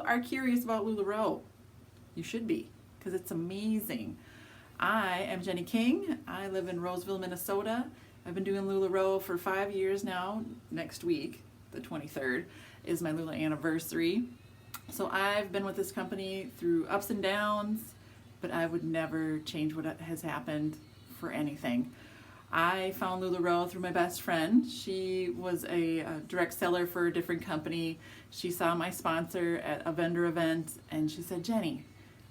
are curious about LuLaRoe, you should be, because it's amazing. I am Jenny King. I live in Roseville, Minnesota. I've been doing LuLaRoe for 5 years now. Next week, the 23rd, is my Lula anniversary. So I've been with this company through ups and downs, but I would never change what has happened for anything. I found LuLaRoe through my best friend. She was a direct seller for a different company. She saw my sponsor at a vendor event and she said, Jenny,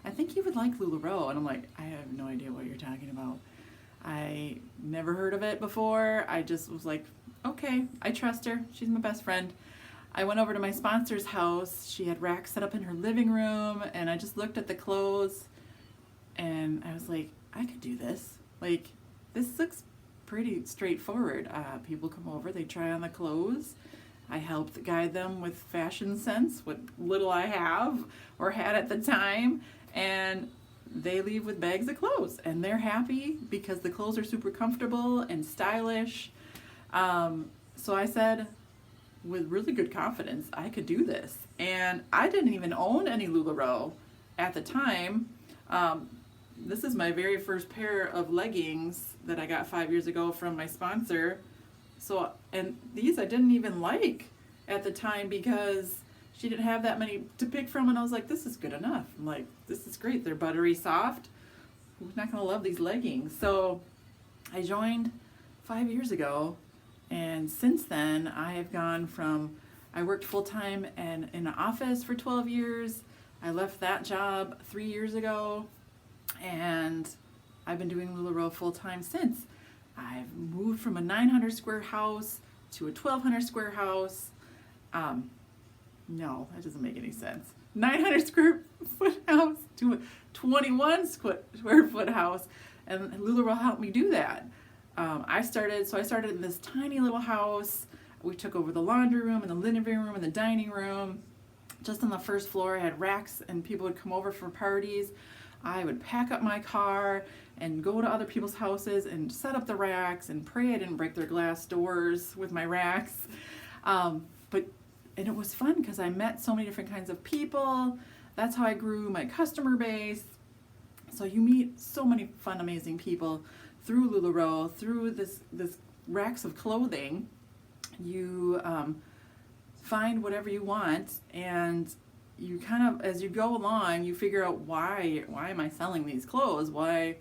I think you would like LuLaRoe. And I'm like, I have no idea what you're talking about. I never heard of it before. I just was like, okay, I trust her. She's my best friend. I went over to my sponsor's house. She had racks set up in her living room and I just looked at the clothes and I was like, I could do this. Like, this looks pretty straightforward. People come over, they try on the clothes. I help guide them with fashion sense, what little I have or had at the time, and they leave with bags of clothes and they're happy because the clothes are super comfortable and stylish. So I said, with really good confidence, I could do this. And I didn't even own any LuLaRoe at the time. This is my very first pair of leggings that I got 5 years ago from my sponsor. So, and these I didn't even like at the time because she didn't have that many to pick from, and I was like, this is good enough. I'm like, this is great. They're buttery soft. Who's not gonna love these leggings? So I joined 5 years ago, and since then I have gone from, I worked full-time and in an office for 12 years. I left that job 3 years ago, and I've been doing LuLaRoe full-time since. I've moved from a 900 square house to a 1200 square house. No, that doesn't make any sense. 900 square foot house to a 21 square foot house, and LuLaRoe helped me do that. I started in this tiny little house. We took over the laundry room and the living room and the dining room. Just on the first floor, I had racks and people would come over for parties. I would pack up my car and go to other people's houses and set up the racks and pray I didn't break their glass doors with my racks. And it was fun because I met so many different kinds of people. That's how I grew my customer base. So you meet so many fun, amazing people through LuLaRoe, through this racks of clothing. You find whatever you want, and you kind of, as you go along, you figure out why am I selling these clothes? What's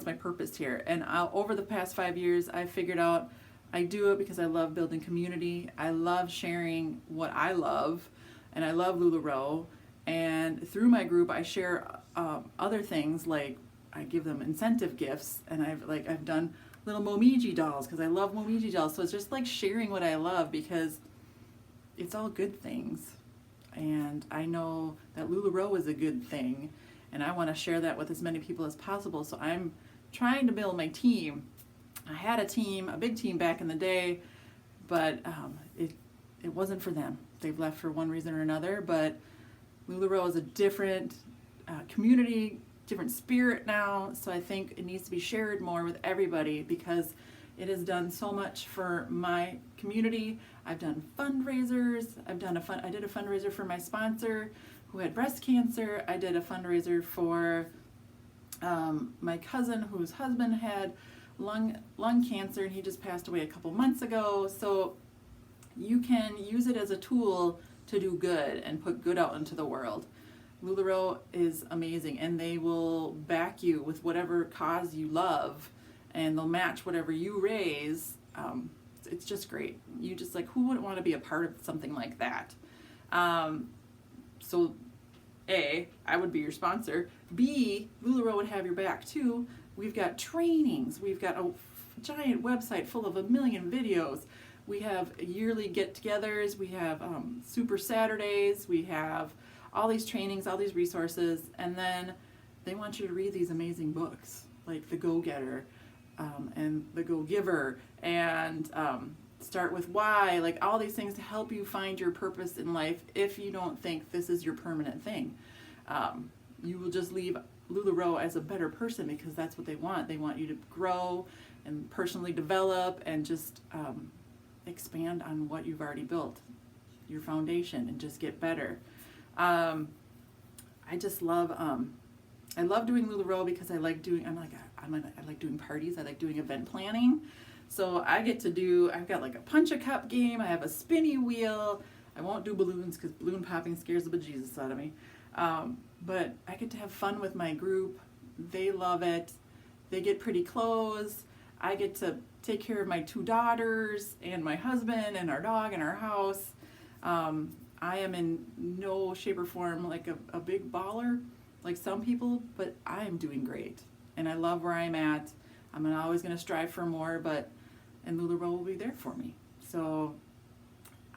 my purpose here? And over the past 5 years, I figured out I do it because I love building community. I love sharing what I love, and I love LuLaRoe. And through my group, I share other things, like I give them incentive gifts, and I've done little Momiji dolls because I love Momiji dolls. So it's just like sharing what I love because it's all good things. And I know that LuLaRoe is a good thing, and I want to share that with as many people as possible. So I'm trying to build my team. I had a big team back in the day, but it wasn't for them. They've left for one reason or another, but LuLaRoe is a different community, different spirit now, so I think it needs to be shared more with everybody because it has done so much for my community. I've done fundraisers. I did a fundraiser for my sponsor who had breast cancer. I did a fundraiser for my cousin whose husband had lung cancer, and he just passed away a couple months ago. So you can use it as a tool to do good and put good out into the world. LuLaRoe is amazing, and they will back you with whatever cause you love, and they'll match whatever you raise. It's just great. You just like, who wouldn't want to be a part of something like that? So A, I would be your sponsor. B, LuLaRoe would have your back too. We've got trainings. We've got a giant website full of 1 million videos. We have yearly get-togethers. We have Super Saturdays. We have all these trainings, all these resources, and then they want you to read these amazing books like The Go-Getter and The Go-Giver and Start With Why, like all these things to help you find your purpose in life if you don't think this is your permanent thing. You will just leave LuLaRoe as a better person because that's what they want. They want you to grow and personally develop and just expand on what you've already built. your foundation and just get better. I just love I love doing LuLaRoe because I like doing I like doing parties. I like doing event planning. So I get to do, I've got like a punch a cup game. I have a spinny wheel. I won't do balloons because balloon popping scares the bejesus out of me. But I get to have fun with my group. They love it. They get pretty clothes. I get to take care of my 2 daughters and my husband and our dog and our house. I am in no shape or form like a big baller like some people, but I am doing great. And I love where I'm at. I'm always going to strive for more, and LuLaRoe will be there for me. So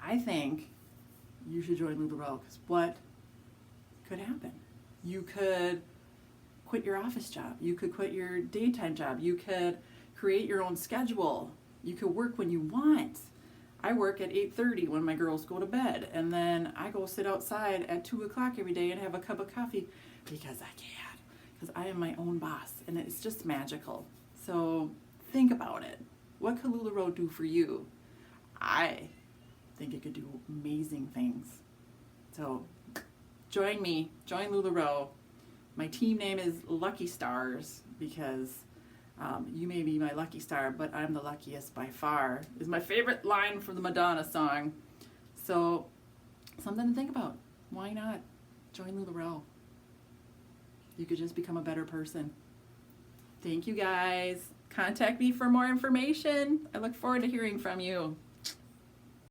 I think you should join LuLaRoe, because what could happen? You could quit your office job. You could quit your daytime job. You could create your own schedule. You could work when you want. I work at 8:30 when my girls go to bed, and then I go sit outside at 2 o'clock every day and have a cup of coffee because I can, because I am my own boss, and it's just magical. So think about it. What could LuLaRoe do for you? I think it could do amazing things. So join me, join LuLaRoe. My team name is Lucky Stars because you may be my lucky star, but I'm the luckiest by far, is my favorite line from the Madonna song. So something to think about. Why not join LuLaRoe? You could just become a better person. Thank you guys. Contact me for more information. I look forward to hearing from you.